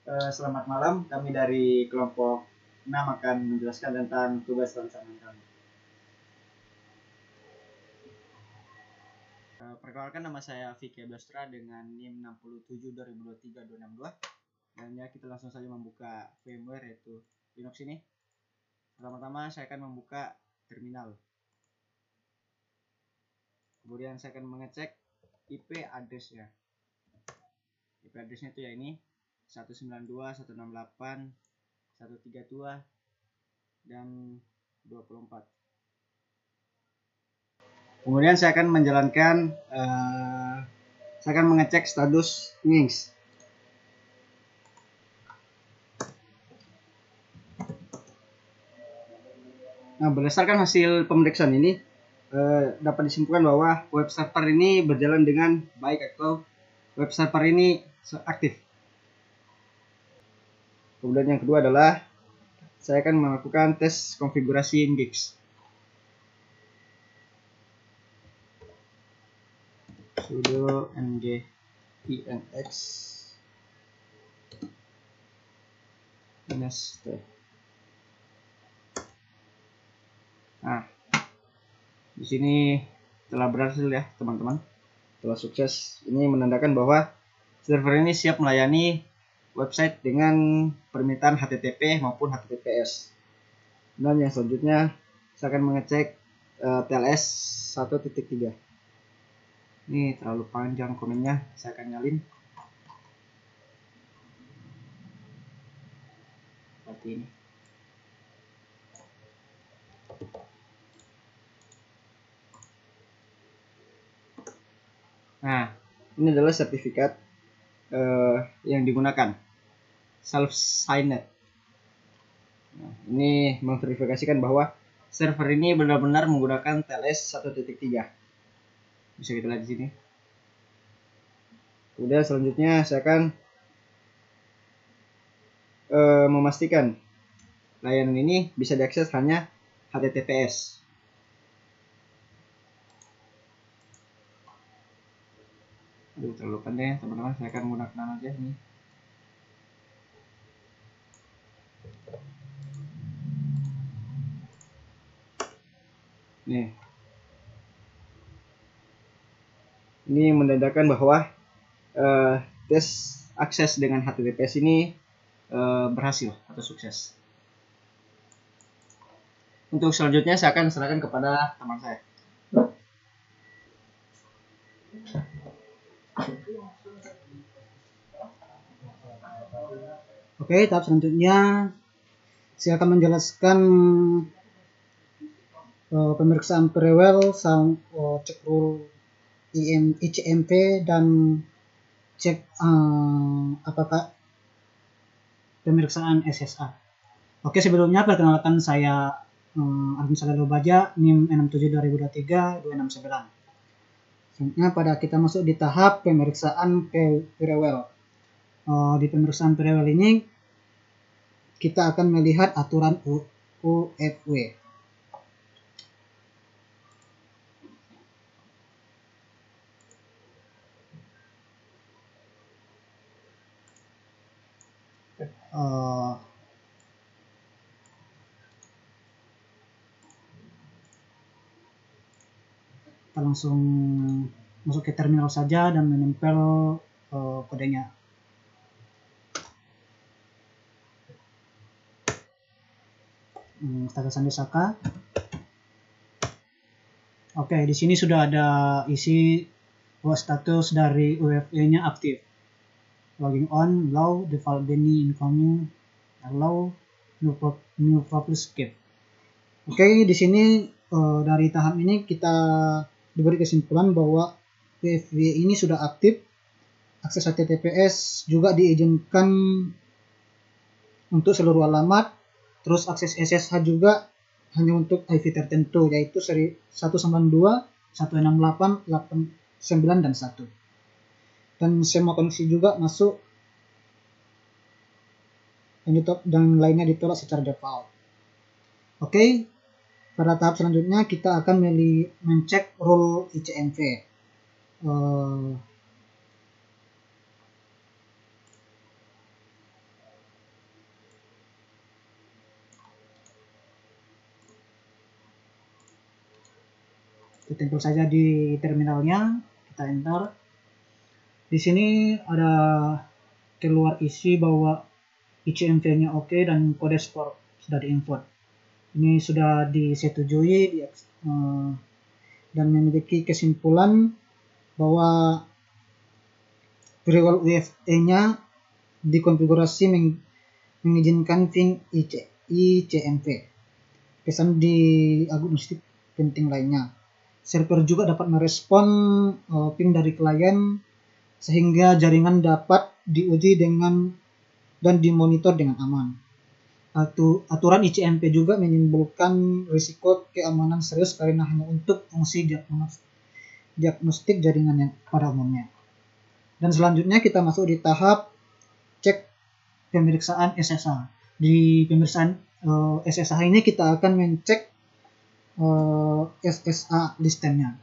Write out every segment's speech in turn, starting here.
Selamat malam, kami dari kelompok 6 akan menjelaskan tentang tugas rancangan kami. Perkenalkan, nama saya Vicky Abdastra dengan NIM 67 2023 262. Dan ya, kita langsung saja membuka VMware yaitu Linux ini. Pertama-tama saya akan membuka terminal. Kemudian saya akan mengecek IP address-nya. IP address-nya itu ya ini 192.168.132 dan 24. Kemudian saya akan menjalankan saya akan mengecek status Nginx. Nah, berdasarkan hasil pemeriksaan ini dapat disimpulkan bahwa web server ini berjalan dengan baik atau web server ini aktif. Kemudian yang kedua adalah saya akan melakukan tes konfigurasi Nginx. Sudo nginx -t. Nah, di sini telah berhasil ya teman-teman, telah sukses. Ini menandakan bahwa server ini siap melayani website dengan permintaan HTTP maupun HTTPS. Dan yang selanjutnya saya akan mengecek TLS 1.3. Ini terlalu panjang komennya, saya akan nyalin seperti ini. Nah, ini adalah sertifikat yang digunakan, self signed. Nah, ini memverifikasikan bahwa server ini benar-benar menggunakan TLS 1.3. Bisa kita lihat di sini. Kemudian selanjutnya saya akan memastikan layanan ini bisa diakses hanya HTTPS. Aduh, terlalu pendek teman-teman, saya akan menggunakan aja ini. Nih, ini menandakan bahwa tes akses dengan HTTPS ini berhasil atau sukses. Untuk selanjutnya saya akan serahkan kepada teman saya. Oke, tahap selanjutnya saya akan menjelaskan pemeriksaan Prewell, cek rule ICMP dan cek apakah pemeriksaan SSA. Oke, sebelumnya perkenalkan saya Arvin Salalo Baja, NIM 67 2023 269. Selanjutnya kita masuk di tahap pemeriksaan Prewell. Di pemeriksaan Prewell ini kita akan melihat aturan UFW. Kita langsung masuk ke terminal saja dan menempel kodenya. Status Sandesaka. Oke, di sini sudah ada isi bahwa status dari UFW-nya aktif. Logging on, allow, default Benny incoming, allow, new profile skip. Oke, di sini dari tahap ini kita diberi kesimpulan bahwa UFW ini sudah aktif. Akses HTTPS juga diizinkan untuk seluruh alamat. Terus akses SSH juga hanya untuk IP tertentu, yaitu seri 192.168.89 dan 1. Dan semua koneksi juga masuk dan lainnya ditolak secara default. Oke, pada tahap selanjutnya kita akan mencek role ICMP. Kita tempel saja di terminalnya, kita enter. Di sini ada keluar isi bahwa ICMP-nya oke dan kode skor sudah diinput. Ini sudah disetujui dan memiliki kesimpulan bahwa firewall UFE-nya dikonfigurasi mengizinkan ping ICMP. Pesan di agnostik penting lainnya. Server juga dapat merespon ping dari klien sehingga jaringan dapat diuji dan dimonitor dengan aman. Aturan ICMP juga menimbulkan risiko keamanan serius karena hanya untuk fungsi diagnostik jaringan yang pada umumnya. Dan selanjutnya kita masuk di tahap cek pemeriksaan SSH. Di pemeriksaan SSH ini kita akan mencek SSH listennya.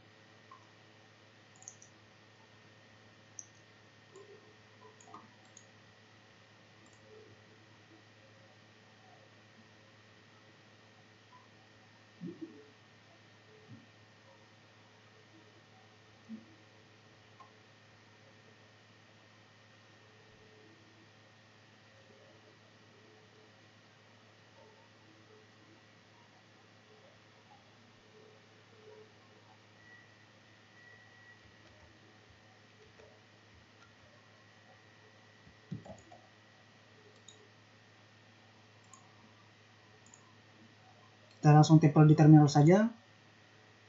Kita langsung tempel di terminal saja,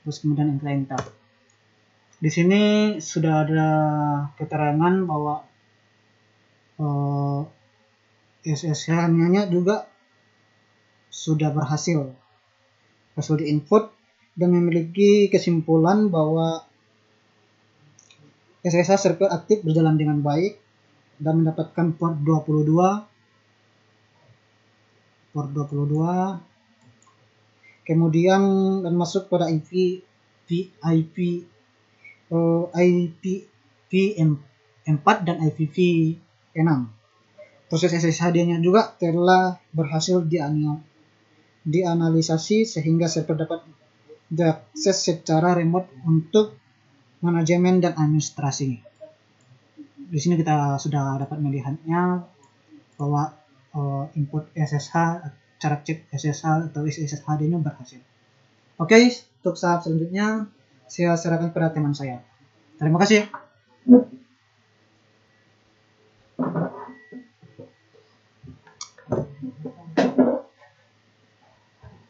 terus kemudian enter. Di sini sudah ada keterangan bahwa SSH-nya juga sudah berhasil diinput dan memiliki kesimpulan bahwa SSH server aktif berjalan dengan baik dan mendapatkan port 22, kemudian dan masuk pada IPv4 dan IPv6. Proses SSH-nya juga telah berhasil dianalisasi sehingga server dapat diakses secara remote untuk manajemen dan administrasi. Di sini kita sudah dapat melihatnya bahwa input SSH, cara cek SSH atau isi SSH-nya berhasil. Oke, untuk tahap selanjutnya saya serahkan kepada teman saya. Terima kasih.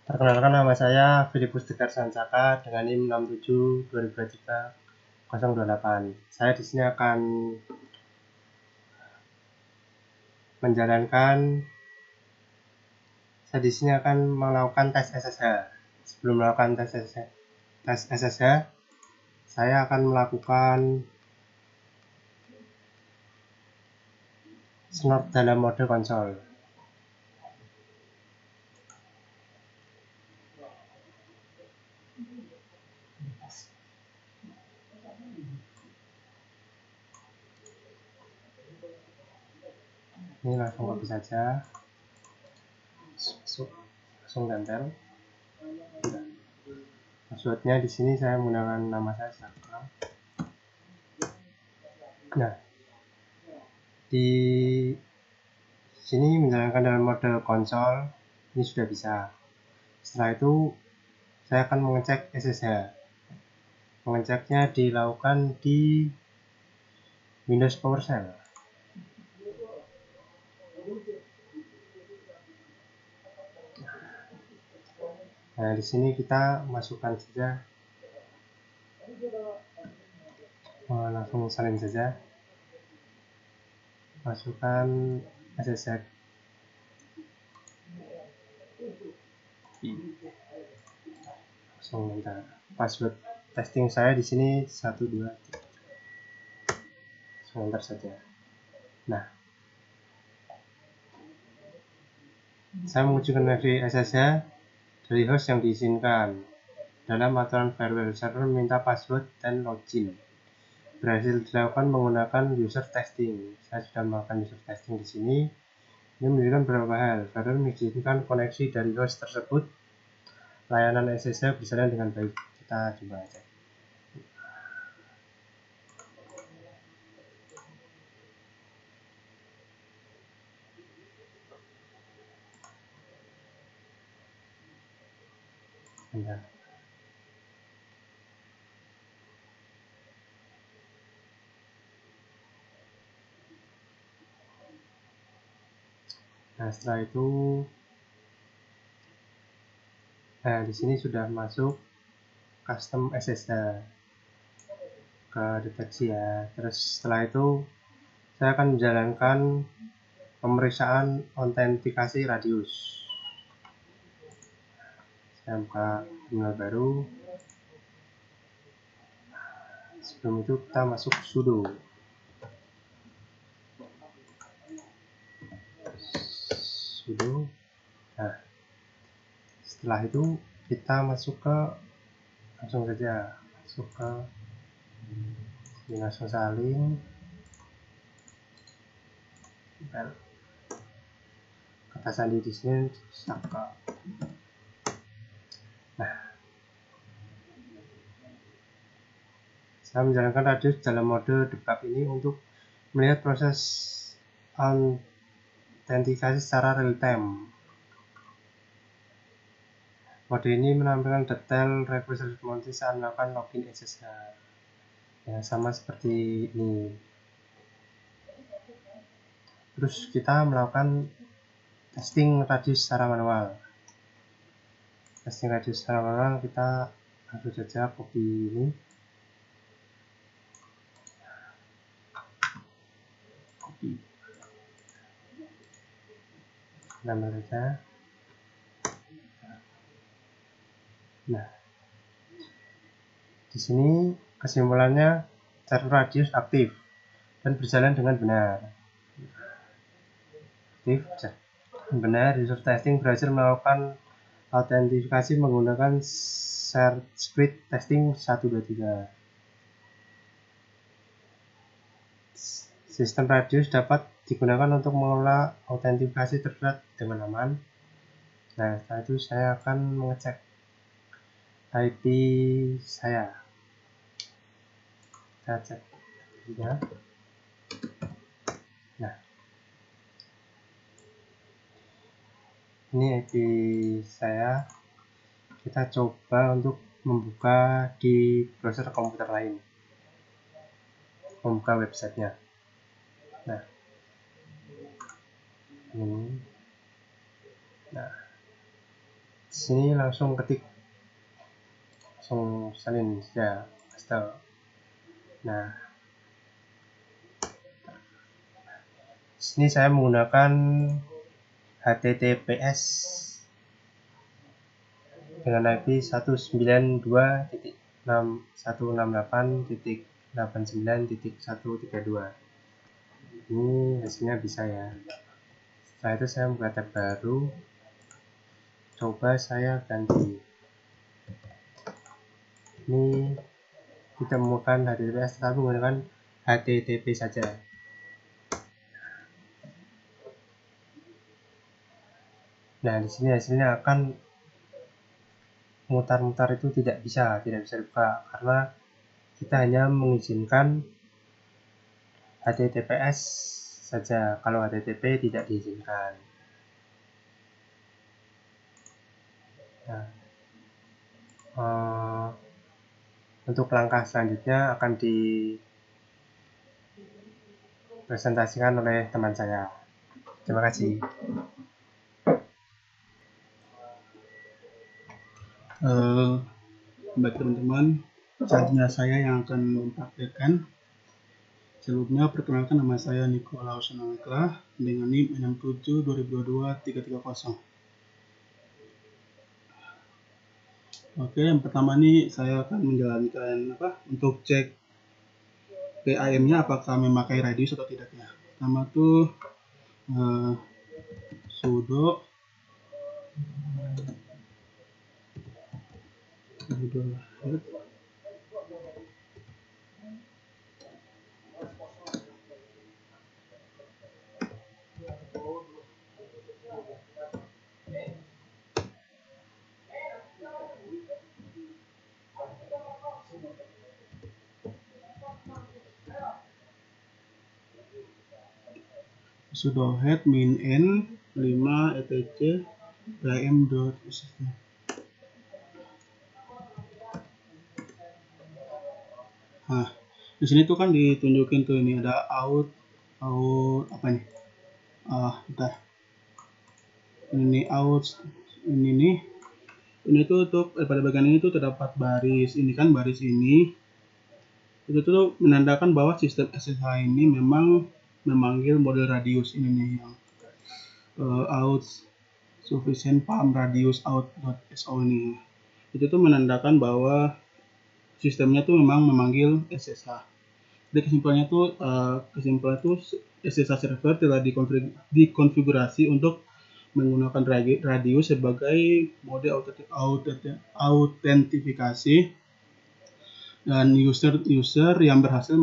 Perkenalkan, nama saya Filipus Tegar Sancaka dengan NIM 672023-028. Saya di sini akan melakukan tes SSH. Sebelum melakukan tes SSH, saya akan melakukan snort dalam mode konsol. Ini langsung copy saja, langsung tempel. Passwordnya di sini saya menggunakan nama saya Saka. Nah, di sini menjalankan dalam mode konsol ini sudah bisa. Setelah itu saya akan mengecek SSH. Mengeceknya dilakukan di Windows PowerShell. Nah, di sini kita masukkan saja, langsung salin saja, masukkan SSH. Langsung enter. Password testing saya di sini 1 2 3. Langsung enter saja. Nah, saya mengujikan MAC SSH dari host yang diizinkan. Dalam aturan firewall, server meminta password dan login. Berhasil dilakukan menggunakan user testing. Saya sudah melakukan user testing di sini. Ini menunjukkan beberapa hal. Firewall mengizinkan koneksi dari host tersebut. Layanan SSH berjalan dengan baik. Kita coba cek. Bentar. Nah, setelah itu di sini sudah masuk custom SSH ke deteksi ya. Terus setelah itu saya akan menjalankan pemeriksaan autentikasi radius. Saya buka terminal baru. Sebelum itu kita masuk sudo. Nah, setelah itu kita masuk ke langsung saja masuk ke langsung salin kata sandi di sini Saka. Nah, saya menjalankan radius dalam mode debug ini untuk melihat proses autentikasi secara real time. Mode ini menampilkan detail request response saat melakukan login SSH. Ya, sama seperti ini. Terus kita melakukan testing radius secara manual. Testing radius secara manual, kita langsung saja copy ini. Copy. Nambah saja. Nah, di sini kesimpulannya server radius aktif dan berjalan dengan benar. Aktif dan benar, user testing berhasil melakukan autentifikasi menggunakan share script testing 123. Sistem radius dapat digunakan untuk mengelola autentikasi terberat dengan aman. Nah, setelah itu saya akan mengecek IP saya. Kita cek ya. Nah, ini IP saya. Kita coba untuk membuka di browser komputer lain, membuka websitenya. Nah, ini. Nah, di sini langsung ketik, langsung salin saja, install. Nah, di sini saya menggunakan HTTPS dengan IP 192.168.89.132. Ini hasilnya bisa ya. Setelah itu saya membuka tab baru, coba saya ganti. Ini tidak menggunakan HTTPS tetapi menggunakan HTTP saja. Nah, di sini hasilnya akan mutar-mutar itu tidak bisa dibuka karena kita hanya mengizinkan HTTPS saja, kalau HTTP tidak diizinkan. Nah, untuk langkah selanjutnya akan dipresentasikan oleh teman saya. Terima kasih. Baik teman-teman, selanjutnya saya yang akan mempraktekkan. Sebelumnya perkenalkan, nama saya Nikolaus Anameklah dengan NIM 67202330. Oke, yang pertama nih saya akan menjalankan untuk cek PIM-nya apakah memakai radius atau tidak ya. Pertama tuh sudo sudo head min n 5 etc pim. Nah, di sini tuh kan ditunjukin tuh ini ada out apa nih? Bentar. Ini out, ini nih. Ini tuh untuk pada bagian ini tuh terdapat baris. Ini kan baris ini. Itu tuh menandakan bahwa sistem SSH ini memang memanggil model radius ini nih yang out sufficient palm radius out.so ini. Itu tuh menandakan bahwa sistemnya tuh memang memanggil SSH. Jadi kesimpulannya tuh SSH server telah dikonfigurasi untuk menggunakan radius sebagai mode autentifikasi, dan user yang berhasil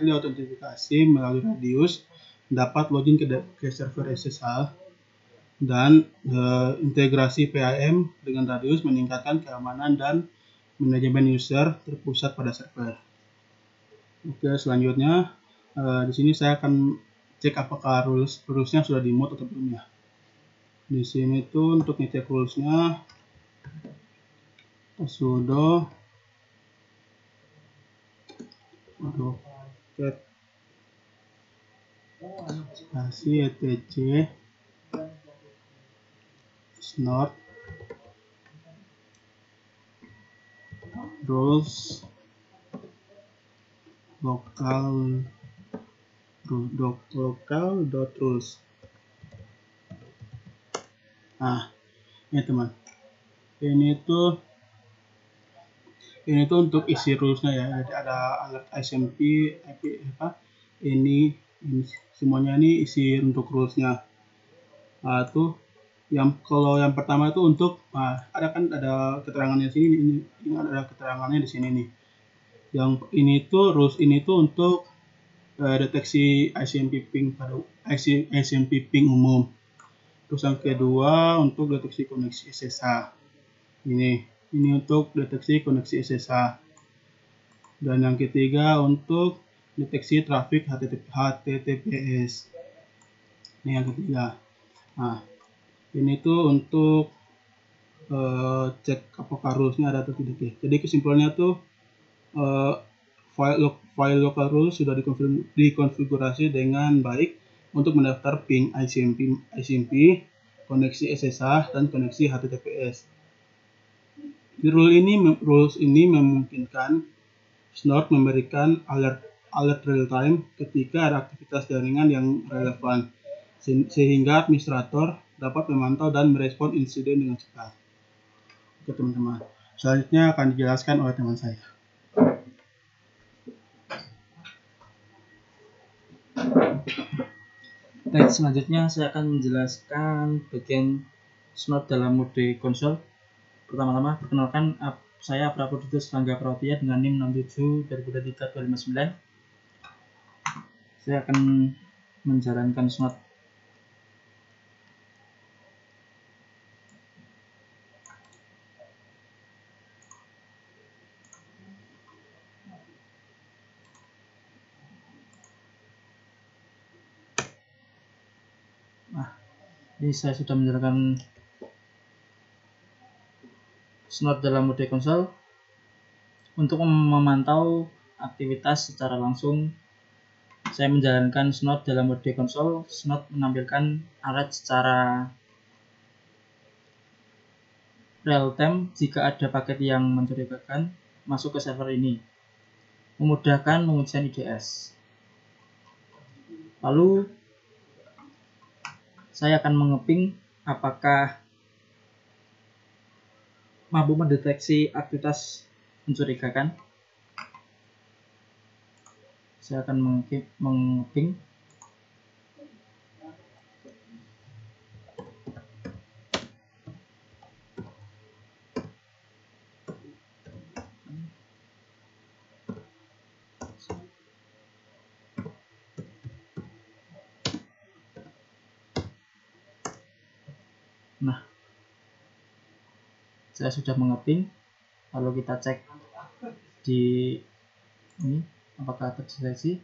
diautentifikasi melalui radius dapat login ke server SSH, dan integrasi PAM dengan radius meningkatkan keamanan dan manajemen user terpusat pada server. Oke, selanjutnya di sini saya akan cek apakah rulesnya sudah di mode atau belum ya. Di sini tuh untuk ngecek rulesnya sudo docket spasi etc snort rules local.rules. Nah, ini teman. Ini tuh untuk isi rulesnya ya. Jadi ada alert SMP, IP apa? Ini semuanya ini isi untuk rulesnya. Nah, tuh kalau yang pertama itu untuk ada keterangannya di sini, ini ada keterangannya di sini nih. Yang ini tuh rules ini tuh untuk deteksi ICMP ping umum. Terus yang kedua untuk deteksi koneksi SSH. Ini untuk deteksi koneksi SSH. Dan yang ketiga untuk deteksi trafik HTTPS. Ini yang ketiga. Nah, ini tuh untuk cek apakah rulesnya ada atau tidak ya. Jadi kesimpulannya tuh file local rules sudah dikonfigurasi dengan baik untuk mendaftar ping ICMP, koneksi SSH, dan koneksi HTTPS. Rules ini memungkinkan Snort memberikan alert real time ketika ada aktivitas jaringan yang relevan, sehingga administrator dapat memantau dan merespon insiden dengan cepat. Oke teman-teman, selanjutnya akan dijelaskan oleh teman saya. Baik, selanjutnya saya akan menjelaskan bagian Snort dalam mode konsol. Pertama-tama, perkenalkan saya Prapuditus Rangga Prawatia dengan NIM 67 2023 259. Saya akan menjalankan Snort. Ini saya sudah menjalankan Snort dalam mode konsol. Untuk memantau aktivitas secara langsung, saya menjalankan Snort dalam mode konsol. Snort menampilkan alert secara real time jika ada paket yang mencurigakan masuk ke server ini, memudahkan pengujian IDS. Lalu saya akan mengeping apakah mampu mendeteksi aktivitas mencurigakan. Saya akan mengeping. Nah, saya sudah mengeping. Lalu kita cek di ini apakah terdeteksi.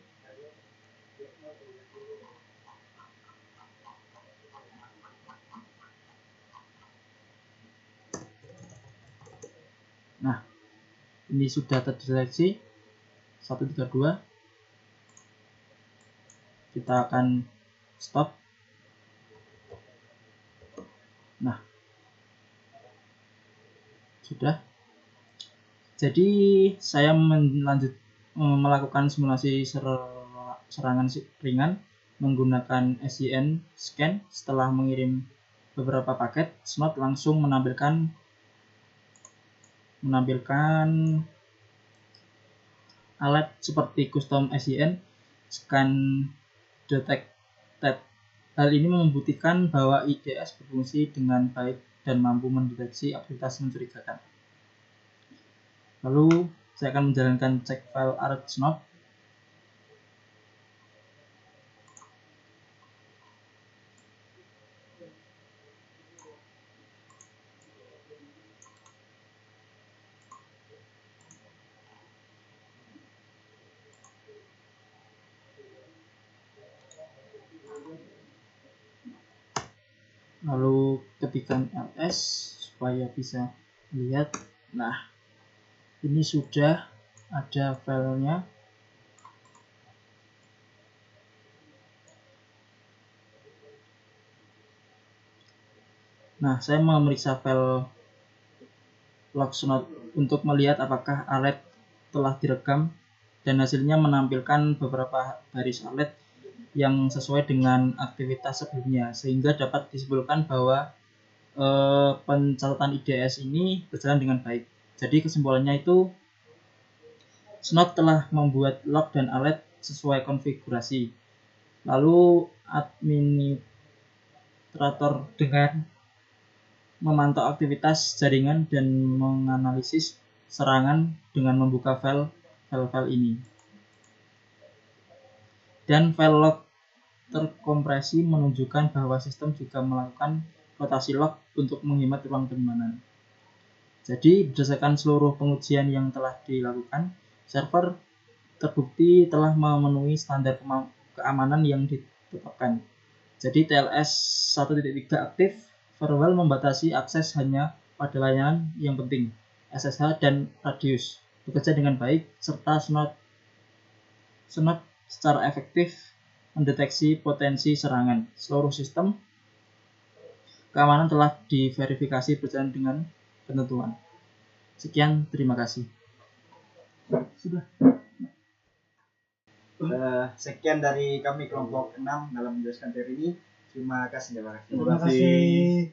Nah, ini sudah terdeteksi. 132. Kita akan stop. Nah, sudah. Jadi saya melakukan simulasi serangan ringan menggunakan SCN scan. Setelah mengirim beberapa paket, Snot langsung menampilkan alat seperti custom SCN scan detected. Hal ini membuktikan bahwa IDS berfungsi dengan baik dan mampu mendeteksi aktivitas mencurigakan. Lalu saya akan menjalankan cek file alert Snot. Lalu ketikkan ls supaya bisa lihat. Nah, ini sudah ada filenya. Nah, saya memeriksa file log Snot untuk melihat apakah alert telah direkam, dan hasilnya menampilkan beberapa baris alert yang sesuai dengan aktivitas sebelumnya, sehingga dapat disimpulkan bahwa pencatatan IDS ini berjalan dengan baik. Jadi kesimpulannya itu Snot telah membuat log dan alert sesuai konfigurasi. Lalu administrator dengan memantau aktivitas jaringan dan menganalisis serangan dengan membuka file ini. Dan file log terkompresi menunjukkan bahwa sistem juga melakukan rotasi log untuk menghemat ruang penyimpanan. Jadi berdasarkan seluruh pengujian yang telah dilakukan, server terbukti telah memenuhi standar keamanan yang ditetapkan. Jadi TLS 1.3 aktif, firewall membatasi akses hanya pada layanan yang penting, SSH dan radius, bekerja dengan baik, serta Snot secara efektif mendeteksi potensi serangan. Seluruh sistem keamanan telah diverifikasi berjalan dengan ketentuan. Sekian, terima kasih. Sudah. Sekian dari kami kelompok 6 dalam menjelaskan teori ini. Terima kasih. Terima kasih.